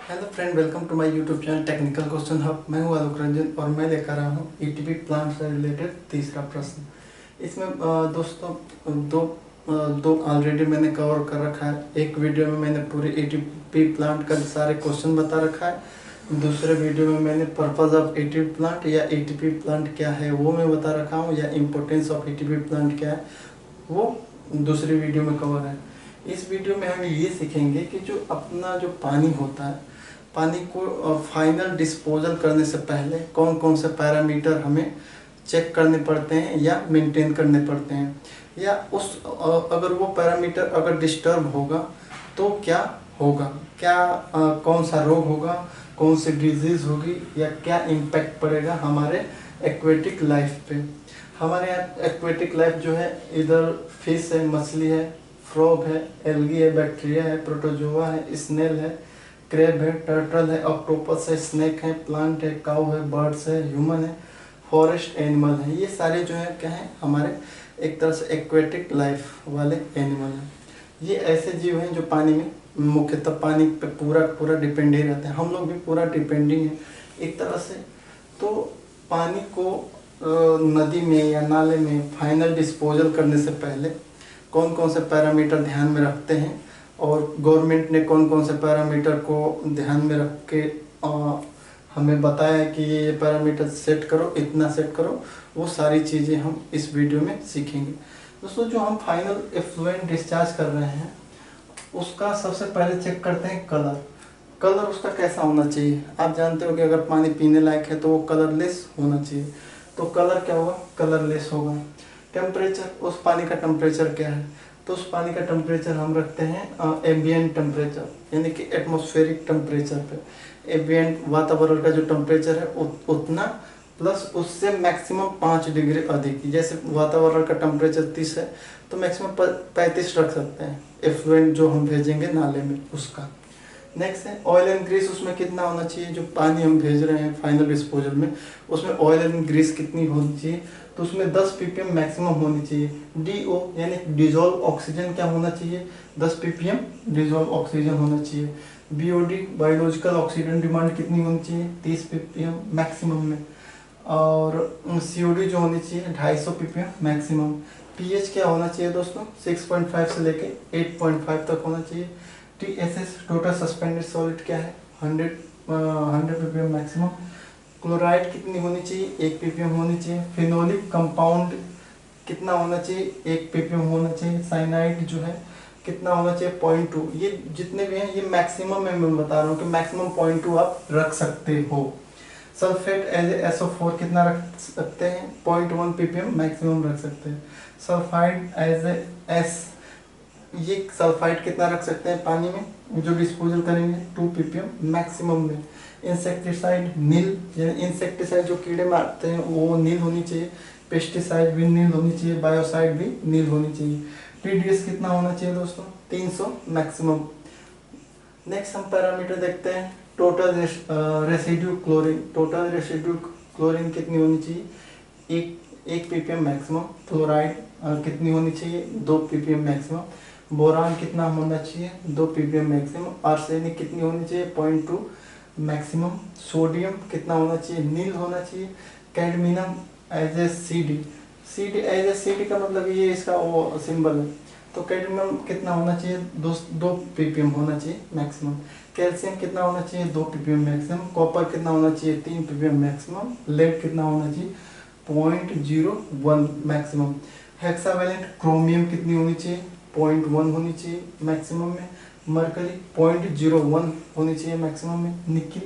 Hello friend, welcome to my YouTube channel technical question hub. मैं हूं आलोक रंजन और मैं लेकर आया हूं ईटीपी प्लांट से रिलेटेड तीसरा प्रश्न। इसमें दोस्तों दो ऑलरेडी मैंने कवर कर रखा है। एक वीडियो में मैंने पूरे ईटीपी प्लांट का सारे क्वेश्चन बता रखा है। दूसरे वीडियो में मैंने पर्पज़ ऑफ ईटीपी प्लांट या ईटीपी प्लांट क्या है वो मैं बता रखा हूँ, या इम्पोर्टेंस ऑफ ईटीपी प्लांट क्या है वो दूसरी वीडियो में कवर है। इस वीडियो में हम ये सीखेंगे कि जो अपना जो पानी होता है, पानी को फाइनल डिस्पोजल करने से पहले कौन कौन से पैरामीटर हमें चेक करने पड़ते हैं या मेंटेन करने पड़ते हैं, या उस अगर वो पैरामीटर अगर डिस्टर्ब होगा तो क्या होगा, कौन सा रोग होगा, कौन सी डिजीज़ होगी, या क्या इम्पैक्ट पड़ेगा हमारे एक्वेटिक लाइफ पे। हमारे यहाँ एक्वेटिक लाइफ जो है, इधर फिश है, मछली है, फ्रॉग है, एल्गी है, बैक्टीरिया है, प्रोटोजोआ है, स्नेल है, क्रेब है, टर्टल है, ऑक्टोपस है, स्नेक है, प्लांट है, काऊ है, बर्ड्स है, ह्यूमन है, फॉरेस्ट एनिमल है। ये सारे जो है क्या है, हमारे एक तरह से एक्वेटिक लाइफ वाले एनिमल हैं। ये ऐसे जीव हैं जो पानी में मुख्यतः पानी पे पूरा डिपेंड ही रहते हैं। हम लोग भी पूरा डिपेंडिंग है एक तरह से। तो पानी को नदी में या नाले में फाइनल डिस्पोजल करने से पहले कौन कौन से पैरामीटर ध्यान में रखते हैं, और गवर्नमेंट ने कौन कौन से पैरामीटर को ध्यान में रख के हमें बताया है कि ये पैरामीटर सेट करो, इतना सेट करो, वो सारी चीज़ें हम इस वीडियो में सीखेंगे। दोस्तों, जो हम फाइनल एफ्लुएंट डिस्चार्ज कर रहे हैं उसका सबसे पहले चेक करते हैं कलर उसका कैसा होना चाहिए। आप जानते हो कि अगर पानी पीने लायक है तो वो कलरलेस होना चाहिए। तो कलर क्या होगा, कलरलेस होगा। टेम्परेचर, उस पानी का टेम्परेचर क्या है, तो उस पानी का टेम्परेचर हम रखते हैं एम्बिएंट टेम्परेचर, यानी कि एटमॉस्फेरिक टेम्परेचर पे। एम्बिएंट वातावरण का जो टेम्परेचर है उतना प्लस उससे मैक्सिमम 5 डिग्री अधिक। जैसे वातावरण का टेम्परेचर 30 है तो मैक्सिमम 35 रख सकते हैं एफ्लुएंट जो हम भेजेंगे नाले में उसका। नेक्स्ट है ऑयल एंड ग्रीस, उसमें कितना होना चाहिए। जो पानी हम भेज रहे हैं फाइनल डिस्पोजल में उसमें ऑयल एंड ग्रीस कितनी होनी चाहिए, तो उसमें 10 ppm मैक्सिमम होनी चाहिए। DO यानी डिजोल्व ऑक्सीजन क्या होना चाहिए, 10 ppm डिजोल्व ऑक्सीजन होना चाहिए। BOD बायोलॉजिकल ऑक्सीजन डिमांड कितनी होनी चाहिए, 30 ppm मैक्सिमम में। और COD जो होनी चाहिए 250 ppm मैक्सिमम। pH क्या होना चाहिए दोस्तों, 6.5 से लेके 8.5 तक होना चाहिए। TSS टोटल सस्पेंडेड सॉलिड क्या है, 100 ppm मैक्सिमम। क्लोराइड कितनी होनी चाहिए, 1 ppm होनी चाहिए। फिनोलिक कंपाउंड कितना होना चाहिए, 1 ppm होना चाहिए। साइनाइड जो है कितना होना चाहिए, 0.2। ये जितने भी हैं ये मैक्सिमम में मैं बता रहा हूँ कि मैक्सिमम 0.2 आप रख सकते हो। सल्फेट एज ए SO4 कितना रख सकते हैं, 0.1 ppm मैक्सिमम रख सकते हैं। सल्फाइड एज ए S, ये सल्फाइड कितना रख सकते हैं पानी में जो डिस्पोजल करेंगे, 2 ppm मैक्सिमम में। इंसेक्टिसाइड नील, यानी इंसेक्टिसाइड जो कीड़े मारते हैं वो नील होनी चाहिए। पेस्टिसाइड भी नील होनी चाहिए, बायोसाइड भी नील होनी चाहिए। TDS कितना होना चाहिए दोस्तों, 300 मैक्सिमम। नेक्स्ट हम पैरामीटर देखते हैं total residue chlorine. Total residue chlorine कितनी होनी चाहिए, 1 ppm मैक्सिमम। फ्लोराइड कितनी होनी चाहिए, 2 ppm मैक्सिमम। बोरान कितना होना चाहिए, 2 ppm मैक्सिमम। आर्सेनिक कितनी होनी चाहिए, 0.2 मैक्सिमम। सोडियम कितना होना चाहिए, नील होना चाहिए। कैडमियम एज ए CD का मतलब ये इसका वो सिंबल है। तो कैडमियम कितना होना चाहिए, 2 ppm होना चाहिए मैक्सिमम। कैल्शियम कितना होना चाहिए, 2 ppm मैक्सिमम। कॉपर कितना होना चाहिए, 3 ppm मैक्सिमम। लेड कितना होना चाहिए, 0.01 मैक्सिमम। हेक्सावेलेंट क्रोमियम कितनी होनी चाहिए, 0.1 होनी चाहिए मैक्सिमम में। मरकरी 0.01 होनी चाहिए मैक्सिमम में। Nickel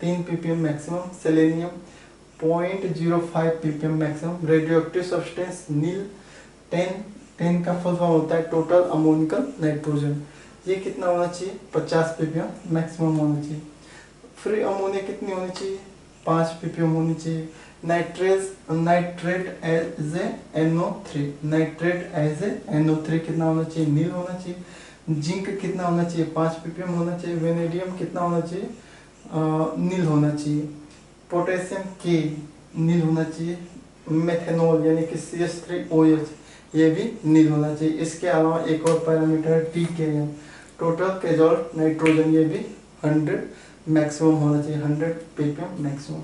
3 ppm maximum. Selenium 0.05 ppm maximum. Radioactive substance nil 10 का फुल फॉर्म होता है टोटल अमोनिकल नाइट्रोजन। ये कितना होना चाहिए, 50 ppm मैक्सिमम होना चाहिए। फ्री अमोनिया कितनी होनी चाहिए, 5 ppm होनी चाहिए। नाइट्रेट एज ए NO3 कितना होना चाहिए, नील होना चाहिए। जिंक कितना होना चाहिए, 5 ppm होना चाहिए। वेनेडियम कितना होना चाहिए, नील होना चाहिए। पोटेशियम K नील होना चाहिए। मेथेनॉल यानी कि CH3OH ये भी नील होना चाहिए। इसके अलावा एक और पैरामीटर है TKM टोटल कैजोल नाइट्रोजन, ये भी 100 मैक्सिमम होना चाहिए 100 ppm मैक्सिमम।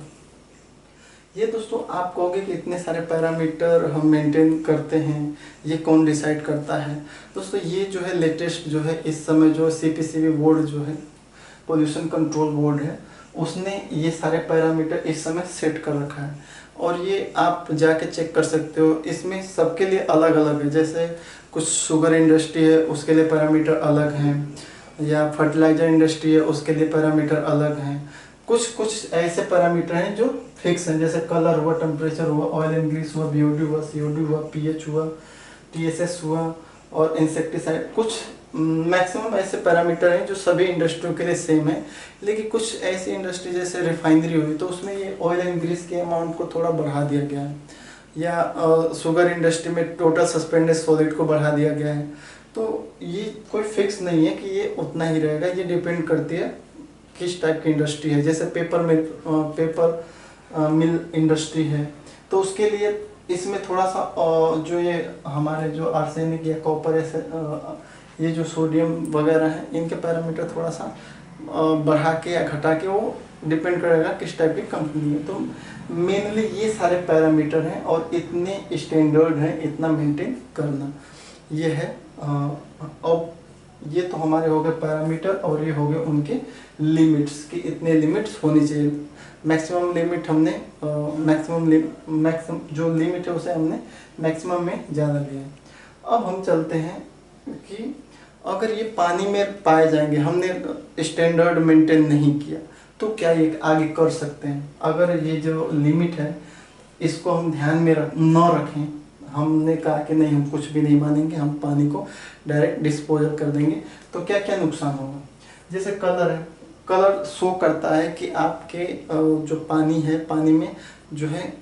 ये दोस्तों आप कहोगे कि इतने सारे पैरामीटर हम मेंटेन करते हैं, ये कौन डिसाइड करता है? दोस्तों ये जो है लेटेस्ट जो है इस समय जो CPCB बोर्ड जो है, पोल्यूशन कंट्रोल बोर्ड है, उसने ये सारे पैरामीटर इस समय सेट कर रखा है और ये आप जाके चेक कर सकते हो। इसमें सबके लिए अलग अलग है, जैसे कुछ शुगर इंडस्ट्री है उसके लिए पैरामीटर अलग हैं, या फर्टिलाइजर इंडस्ट्री है उसके लिए पैरामीटर अलग हैं। कुछ ऐसे पैरामीटर हैं जो फिक्स हैं, जैसे कलर हुआ, टेम्परेचर हुआ, ऑयल एंड ग्रीस हुआ, BOD हुआ, COD हुआ, pH हुआ, TSS हुआ और इंसेक्टिसाइड। कुछ मैक्सिमम ऐसे पैरामीटर हैं जो सभी इंडस्ट्रियों के लिए सेम है। लेकिन कुछ ऐसी इंडस्ट्री जैसे रिफाइनरी हुई तो उसमें ये ऑयल एंड ग्रीस के अमाउंट को थोड़ा बढ़ा दिया गया है, या शुगर इंडस्ट्री में टोटल सस्पेंडेड सॉलिड को बढ़ा दिया गया है। तो ये कोई फिक्स नहीं है कि ये उतना ही रहेगा, ये डिपेंड करती है किस टाइप की इंडस्ट्री है। जैसे पेपर मिल इंडस्ट्री है तो उसके लिए इसमें थोड़ा सा जो ये हमारे जो आर्सेनिक या कॉपर ये जो सोडियम वगैरह है इनके पैरामीटर थोड़ा सा बढ़ा के या घटा के, वो डिपेंड करेगा किस टाइप की कंपनी है। तो मेनली ये सारे पैरामीटर हैं और इतने स्टैंडर्ड हैं, इतना मेंटेन करना ये है। अब ये तो हमारे हो गए पैरामीटर और ये हो गए उनके लिमिट्स कि इतने लिमिट्स होनी चाहिए। मैक्सिमम लिमिट हमने मैक्सिमम जो लिमिट है उसे हमने मैक्सिमम में ज़्यादा लिया है। अब हम चलते हैं कि अगर ये पानी में पाए जाएंगे, हमने स्टैंडर्ड मेंटेन नहीं किया, तो क्या ये आगे कर सकते हैं? अगर ये जो लिमिट है इसको हम ध्यान में न रखें, हमने कहा कि नहीं हम कुछ भी नहीं मानेंगे, हम पानी को डायरेक्ट डिस्पोजल कर देंगे, तो क्या क्या नुकसान होगा? जैसे कलर है, कलर शो करता है कि आपके जो पानी है, पानी में जो है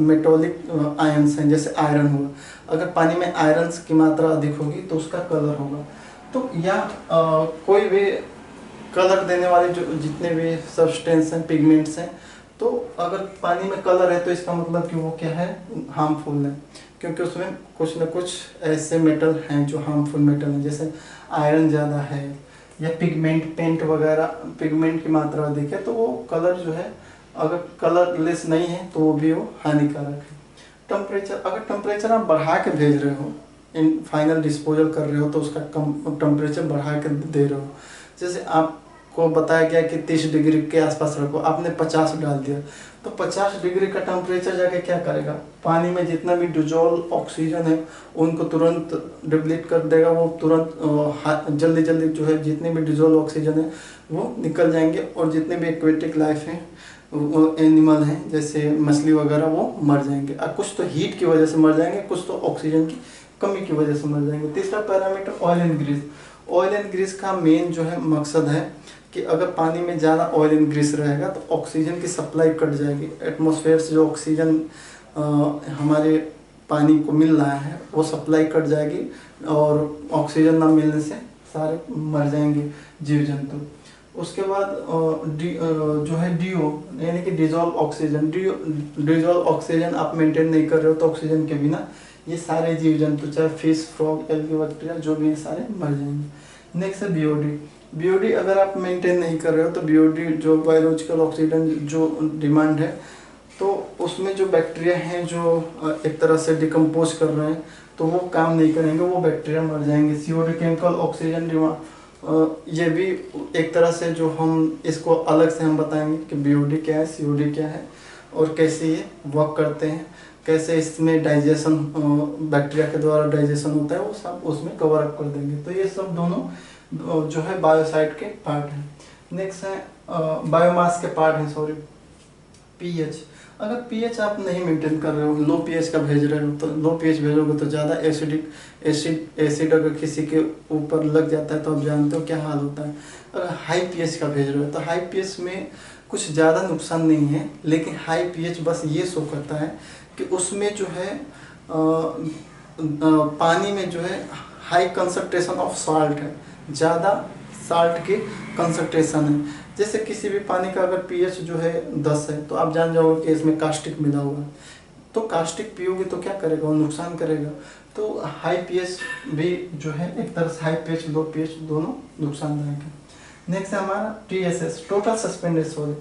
मेटोलिक आयंस हैं, जैसे आयरन हुआ। अगर पानी में आयरन्स की मात्रा अधिक होगी तो उसका कलर होगा। तो या कोई भी कलर देने वाले जो जितने भी सब्सटेंस हैं, पिगमेंट्स हैं, तो अगर पानी में कलर है तो इसका मतलब कि वो क्या है, हार्मफुल है, क्योंकि उसमें कुछ न कुछ ऐसे मेटल हैं जो हार्मफुल मेटल हैं। जैसे आयरन ज़्यादा है या पिगमेंट, पेंट वगैरह, पिगमेंट की मात्रा अधिक है, तो वो कलर जो है अगर कलरलेस नहीं है तो वो भी वो हानिकारक है। टेम्परेचर, अगर टेम्परेचर आप बढ़ा के भेज रहे हो, इन फाइनल डिस्पोजल कर रहे हो तो उसका कम टेम्परेचर बढ़ा के दे रहे हो। जैसे आपको बताया गया कि 30 डिग्री के आसपास रखो, आपने 50 डाल दिया, तो 50 डिग्री का टेम्परेचर जाके क्या करेगा, पानी में जितना भी डिजोल्व ऑक्सीजन है उनको तुरंत डिप्लीट कर देगा। वो तुरंत जल्दी जल्दी जो है जितने भी डिजोल्व ऑक्सीजन है वो निकल जाएंगे, और जितने भी एक्वेटिक लाइफ हैं, वो एनिमल हैं जैसे मछली वगैरह, वो मर जाएंगे। और कुछ तो हीट की वजह से मर जाएंगे, कुछ तो ऑक्सीजन की कमी की वजह से मर जाएंगे। तीसरा parameter oil and grease. Oil and grease का मेन जो है मकसद है कि अगर पानी में ज़्यादा ऑयल एंड ग्रीस रहेगा तो ऑक्सीजन की सप्लाई कट जाएगी। एटमॉस्फेयर से जो ऑक्सीजन हमारे पानी को मिल रहा है वो सप्लाई कट जाएगी, और ऑक्सीजन ना मिलने से सारे मर जाएंगे जीव जंतु। उसके बाद जो है DO यानी कि डिजोल्व ऑक्सीजन। डिजोल्व ऑक्सीजन आप मेंटेन नहीं कर रहे हो तो ऑक्सीजन के बिना ये सारे जीव जंतु, चाहे फिश, फ्रॉग, एल्गी, बैक्टीरिया जो भी हैं, सारे मर जाएंगे। नेक्स्ट है BOD। BOD अगर आप मेंटेन नहीं कर रहे हो तो BOD जो बायोलॉजिकल ऑक्सीजन जो डिमांड है, तो उसमें जो बैक्टीरिया हैं जो एक तरह से डिकम्पोज कर रहे हैं तो वो काम नहीं करेंगे, वो बैक्टीरिया मर जाएंगे। COD केमिकल ऑक्सीजन डिमांड, ये भी एक तरह से जो हम इसको अलग से हम बताएंगे कि BOD क्या है, COD क्या है और कैसे ये वर्क करते हैं, कैसे इसमें डाइजेशन बैक्टीरिया के द्वारा डाइजेशन होता है, वो सब उसमें कवर अप कर देंगे। तो ये सब दोनों जो है बायोसाइड के पार्ट हैं। नेक्स्ट है बायोमास के पार्ट हैं, सॉरी, pH। अगर pH आप नहीं मेंटेन कर रहे हो, लो pH का भेज रहे हो, तो लो pH भेजोगे तो ज़्यादा एसिड अगर किसी के ऊपर लग जाता है तो आप जानते हो क्या हाल होता है। अगर हाई pH का भेज रहे हो तो हाई pH में कुछ ज़्यादा नुकसान नहीं है, लेकिन हाई pH बस ये शो करता है कि उसमें जो है पानी में जो है हाई कंसंट्रेशन ऑफ साल्ट है, ज़्यादा साल्ट की कंसंट्रेशन है। जैसे किसी भी पानी का अगर pH जो है 10 है तो आप जान जाओगे कि इसमें कास्टिक मिला हुआ है, तो कास्टिक पियोगे तो क्या करेगा, वो नुकसान करेगा। तो हाई pH भी जो है एक तरह से हाई pH लो pH दोनों नुकसानदायक है। नेक्स्ट है हमारा TSS, टोटल सस्पेंडेड सॉलिड।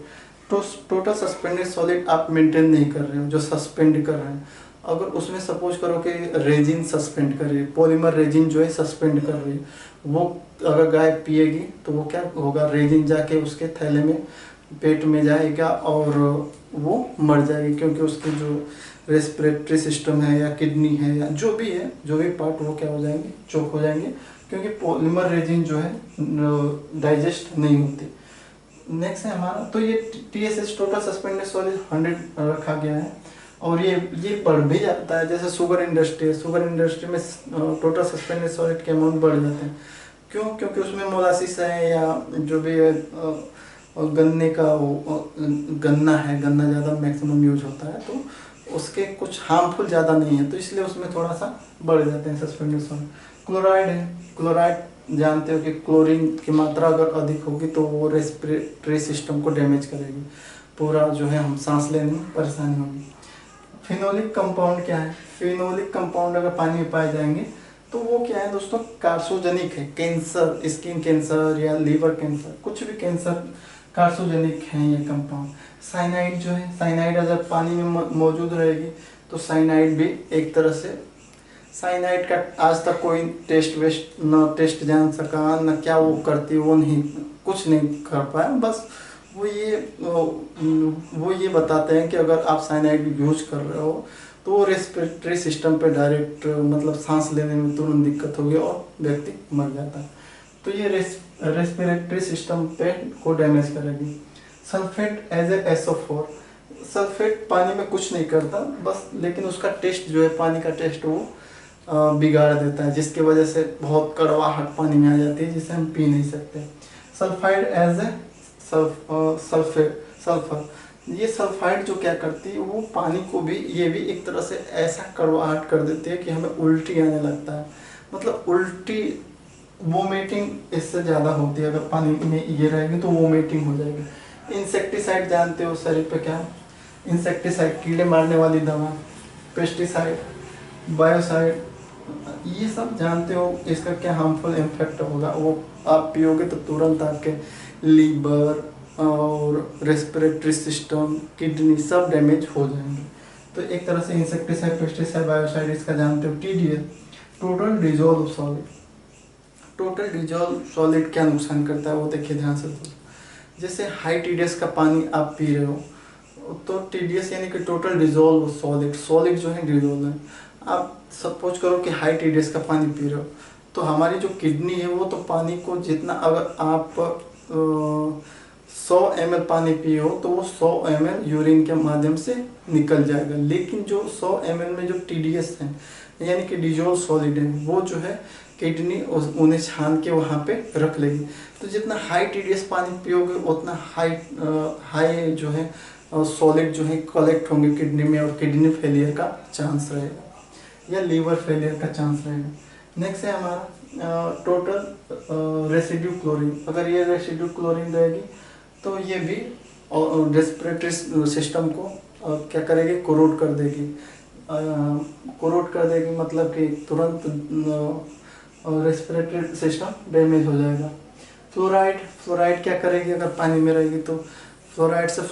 तो टोटल सस्पेंडेड सॉलिड आप मेंटेन नहीं कर रहे हो, जो सस्पेंड कर रहे हैं। अगर उसमें सपोज करो कि रेजिन सस्पेंड कर रही है, पॉलीमर रेजिन जो है सस्पेंड कर रही है, वो अगर गाय पिएगी तो वो क्या होगा, रेजिन जाके उसके थैले में, पेट में जाएगा और वो मर जाएगी, क्योंकि उसके जो रेस्पिरेटरी सिस्टम है या किडनी है या जो भी पार्ट, वो क्या हो जाएंगे, चोक हो जाएंगे, क्योंकि पॉलीमर रेजिन जो है डाइजेस्ट नहीं होती। नेक्स्ट है हमारा, तो ये TSS टोटल सस्पेंडेड सॉलिड 100 रखा गया है, और ये बढ़ भी जाता है। जैसे शुगर इंडस्ट्री है, शुगर इंडस्ट्री में टोटल सस्पेंडेड सॉलिड के अमाउंट बढ़ जाते हैं। क्यों? क्योंकि उसमें मोलासिस है या जो भी है, गन्ने का गन्ना है, गन्ना ज़्यादा मैक्सिमम यूज होता है, तो उसके कुछ हार्मफुल ज़्यादा नहीं है, तो इसलिए उसमें थोड़ा सा बढ़ जाते हैं सस्पेंडेड सॉलिड। क्लोराइड है, क्लोराइड जानते हो कि क्लोरीन की मात्रा अगर अधिक होगी तो वो रेस्पिरेटरी सिस्टम को डैमेज करेगी, पूरा जो है हम सांस लेने में परेशानी होगी। फिनोलिक कंपाउंड क्या है? फिनोलिक कंपाउंड अगर पानी में पाए जाएंगे तो वो क्या है दोस्तों, कार्सोजेनिक है। कैंसर, स्किन कैंसर या लीवर कैंसर, कुछ भी कैंसर कार्सोजेनिक है ये कंपाउंड। साइनाइड जो है, साइनाइड अगर पानी में मौजूद रहेगी तो साइनाइड भी एक तरह से, साइनाइड का आज तक कोई टेस्ट जान सका न क्या वो करती, वो नहीं, कुछ नहीं कर पाया। बस वो ये बताते हैं कि अगर आप साइनाइड यूज कर रहे हो तो वो रेस्पिरेटरी सिस्टम पे डायरेक्ट, मतलब सांस लेने में तुरंत दिक्कत होगी और व्यक्ति मर जाता है। तो ये रेस्पिरेटरी सिस्टम पे को डैमेज करेगी। Sulphate as a SO4, sulphate पानी में कुछ नहीं करता बस, लेकिन उसका टेस्ट जो है, पानी का टेस्ट वो बिगाड़ देता है, जिसकी वजह से बहुत कड़वाहट पानी में आ जाती है, जिसे हम पी नहीं सकते। सल्फाइड एज ए सल्फर, ये सल्फाइड जो क्या करती है, वो पानी को भी, ये भी एक तरह से ऐसा कड़वाहट कर देती है कि हमें उल्टी आने लगता है। मतलब उल्टी, वोमिटिंग इससे ज़्यादा होती है। अगर पानी में ये रहेगी तो वोमिटिंग हो जाएगी। इंसेक्टिसाइड जानते हो शरीर पे क्या, इंसेक्टिसाइड कीड़े मारने वाली दवा, पेस्टिसाइड, बायोसाइड, ये सब जानते हो, इसका क्या हार्मफुल इम्फेक्ट होगा। वो आप पियोगे तो तुरंत आपके लीवर और रेस्पिरेटरी सिस्टम, किडनी सब डैमेज हो जाएंगे। तो एक तरह से इंसेक्टिसाइड, पेस्टिसाइड, बायोसाइड, इसका जानते हो। TDS, total dissolve solid. Total dissolve solid क्या नुकसान करता है वो देखिए ध्यान से। जैसे हाई TDS का पानी आप पी रहे हो तो TDS यानी कि टोटल डिजोल्व सॉलिड, सॉलिड जो है डिजोल्व है। आप सपोज करो कि हाई TDS का पानी पी रहे हो तो हमारी जो किडनी है वो तो पानी को जितना, अगर आप 100 ml पानी पिए हो तो वो 100 ml यूरिन के माध्यम से निकल जाएगा, लेकिन जो 100 ml में जो TDS है यानी कि डिजोल्व सॉलिड है, वो जो है किडनी उन्हें छान के वहाँ पे रख लेगी। तो जितना हाई TDS पानी पियोगे उतना हाई जो है सॉलिड जो है कलेक्ट होंगे किडनी में, और किडनी फेलियर का चांस रहेगा या लीवर फेलियर का चांस रहेगा। नेक्स्ट है हमारा टोटल रेसिड्यू क्लोरीन। अगर ये रेसिड्यू क्लोरीन रहेगी तो ये भी रेस्पिरेटरी सिस्टम को क्या करेगी, कोरोड कर देगी। कोरोड कर देगी मतलब कि तुरंत रेस्पिरेटरी सिस्टम डैमेज हो जाएगा। फ्लोराइड क्या करेगी, अगर पानी में रहेगी तो फ्लोराइड से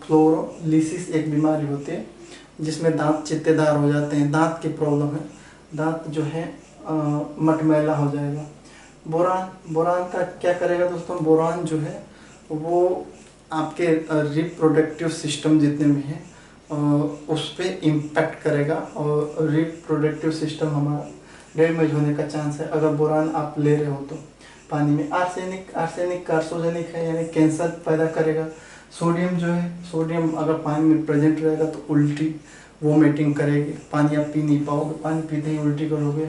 फ्लोरोलिसिस एक बीमारी होती है जिसमें दांत चित्तेदार हो जाते हैं, दांत की प्रॉब्लम है, दांत जो है मटमैला हो जाएगा। बोरान का क्या करेगा दोस्तों, बोरान जो है वो आपके रिप्रोडक्टिव सिस्टम जितने भी हैं उस पर इम्पैक्ट करेगा और रिप्रोडक्टिव सिस्टम हमारा डैमेज होने का चांस है अगर बोरान आप ले रहे हो तो पानी में। आर्सेनिक कार्सोजेनिक है यानी कैंसर पैदा करेगा। सोडियम जो है, सोडियम अगर पानी में प्रेजेंट रहेगा तो उल्टी, वोमिटिंग करेगी, पानी आप पी नहीं पाओगे, पानी पीते ही उल्टी करोगे।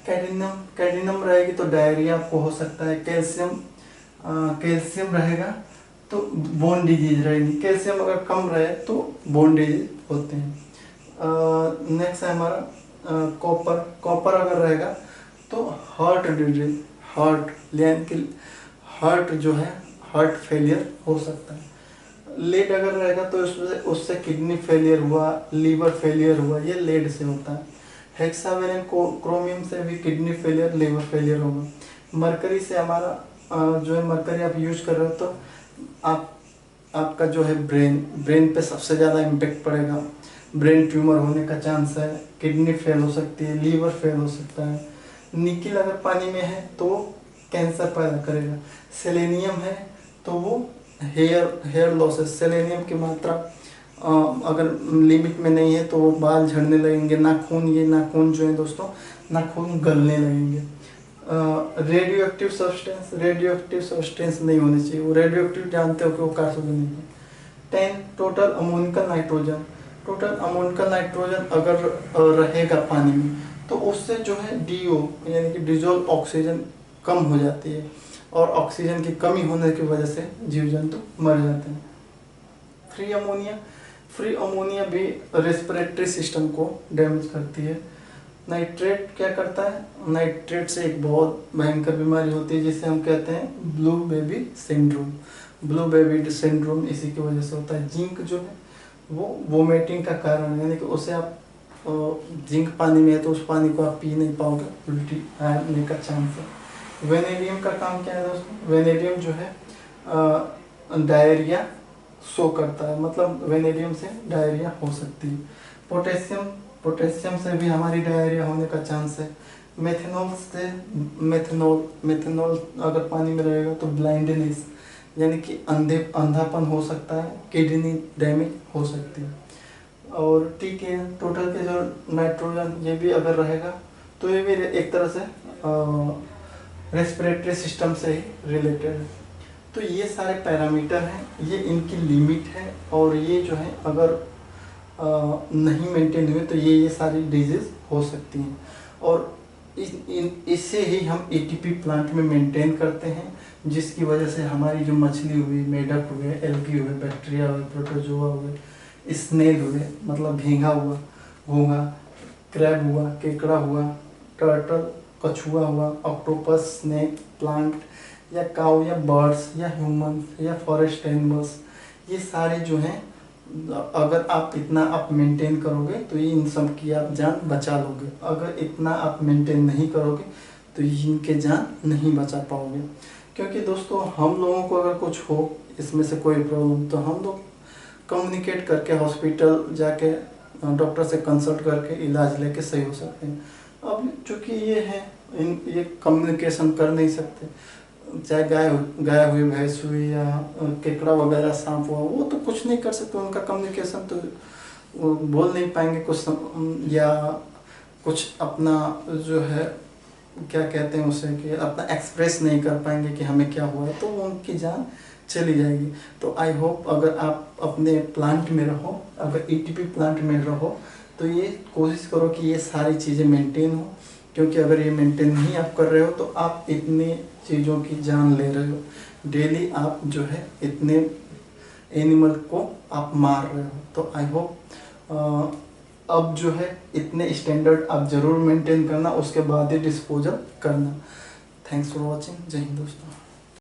कैडमियम रहेगी तो डायरिया आपको हो सकता है। कैल्शियम रहेगा तो बोन डिजीज रहेगी। कैल्शियम अगर कम रहे तो बोन डिजीज होते हैं। नेक्स्ट है हमारा कॉपर अगर रहेगा तो हार्ट डिजीज, हार्ट जो है हार्ट फेलियर हो सकता है। लेड अगर रहेगा तो उससे किडनी फेलियर हुआ, लीवर फेलियर हुआ, ये लेड से होता है। हेक्सावेलेंट क्रोमियम से भी किडनी फेलियर, लीवर फेलियर होगा। मरकरी से हमारा जो है मरकरी आप यूज कर रहे हो तो आपका जो है ब्रेन पे सबसे ज़्यादा इम्पेक्ट पड़ेगा। ब्रेन ट्यूमर होने का चांस है, किडनी फेल हो सकती है, लीवर फेल हो सकता है। निकिल अगर पानी में है तो कैंसर पैदा करेगा। सेलेनियम है तो वो हेयर लॉस है। सेलेनियम की मात्रा अगर लिमिट में नहीं है तो वो बाल झड़ने लगेंगे, नाखून जो है दोस्तों, नाखून गलने लगेंगे। रेडियो एक्टिव सब्सटेंस नहीं होनी चाहिए। वो रेडियो एक्टिव जानते हो कि वो कार्सिनोजेनिक है। 10 टोटल अमोनिकल नाइट्रोजन अगर रहेगा पानी में तो उससे जो है DO यानी कि डिजोल्व ऑक्सीजन कम हो जाती है और ऑक्सीजन की कमी होने की वजह से जीव जंतु मर जाते हैं। फ्री अमोनिया भी रेस्पिरेटरी सिस्टम को डैमेज करती है। नाइट्रेट क्या करता है? नाइट्रेट से एक बहुत भयंकर बीमारी होती है जिसे हम कहते हैं ब्लू बेबी सिंड्रोम इसी की वजह से होता है। जिंक जो है वो वोमिटिंग का कारण है, यानी कि उसे आप जिंक पानी में है तो उस पानी को आप पी नहीं पाओगे, उल्टी आने का चांस है। वेनेडियम का काम क्या है दोस्तों? वेनेडियम जो है डायरिया शो करता है, मतलब वेनेडियम से डायरिया हो सकती है। पोटेशियम से भी हमारी डायरिया होने का चांस है। मेथनॉल अगर पानी में रहेगा तो ब्लाइंडनेस यानी कि अंधापन हो सकता है, किडनी डैमेज हो सकती है। और ठीक है, टोटल के जो नाइट्रोजन ये भी अगर रहेगा तो ये भी एक तरह से रेस्पिरेटरी सिस्टम से ही रिलेटेड है। तो ये सारे पैरामीटर हैं, ये इनकी लिमिट है और ये जो है अगर नहीं मेंटेन हुए तो ये सारी डिजीज हो सकती हैं। और इससे ही हम ATP प्लांट में मेंटेन करते हैं, जिसकी वजह से हमारी जो मछली हुई, मेढक हुए, एल्गी हुए, बैक्टीरिया हुए, प्रोटोजोआ हुए, स्नेल हुए मतलब भींगा हुआ, घोंघा, क्रैब हुआ, केकड़ा हुआ, टर्टल, कछुआ हुआ, ऑक्टोपस, स्नेक, प्लांट या काऊ या बर्ड्स या ह्यूमंस या फॉरेस्ट एनिमल्स, ये सारे जो हैं अगर आप इतना आप मेंटेन करोगे तो ये इन सब की आप जान बचा लोगे। अगर इतना आप मेंटेन नहीं करोगे तो इनके जान नहीं बचा पाओगे। क्योंकि दोस्तों हम लोगों को अगर कुछ हो इसमें से कोई प्रॉब्लम तो हम लोग कम्युनिकेट करके हॉस्पिटल जाके डॉक्टर से कंसल्ट करके इलाज लेके सही हो सकते हैं। अब चूँकि ये है ये कम्युनिकेशन कर नहीं सकते, चाहे गाय हुई, भैंस हुई या केकड़ा वगैरह, सांप हुआ, वो तो कुछ नहीं कर सकते। उनका कम्युनिकेशन तो वो बोल नहीं पाएंगे कुछ या कुछ अपना जो है क्या कहते हैं उसे कि अपना एक्सप्रेस नहीं कर पाएंगे कि हमें क्या हुआ है, तो उनकी जान चली जाएगी। तो आई होप अगर आप अपने प्लांट में रहो, अगर ATP प्लांट में रहो तो ये कोशिश करो कि ये सारी चीज़ें मेंटेन हो, क्योंकि अगर ये मेंटेन नहीं आप कर रहे हो तो आप इतनी चीज़ों की जान ले रहे हो। डेली आप जो है इतने एनिमल को आप मार रहे हो। तो आई होप अब जो है इतने स्टैंडर्ड आप ज़रूर मेंटेन करना, उसके बाद ही डिस्पोजल करना। Thanks for watching. जय हिंद दोस्तों।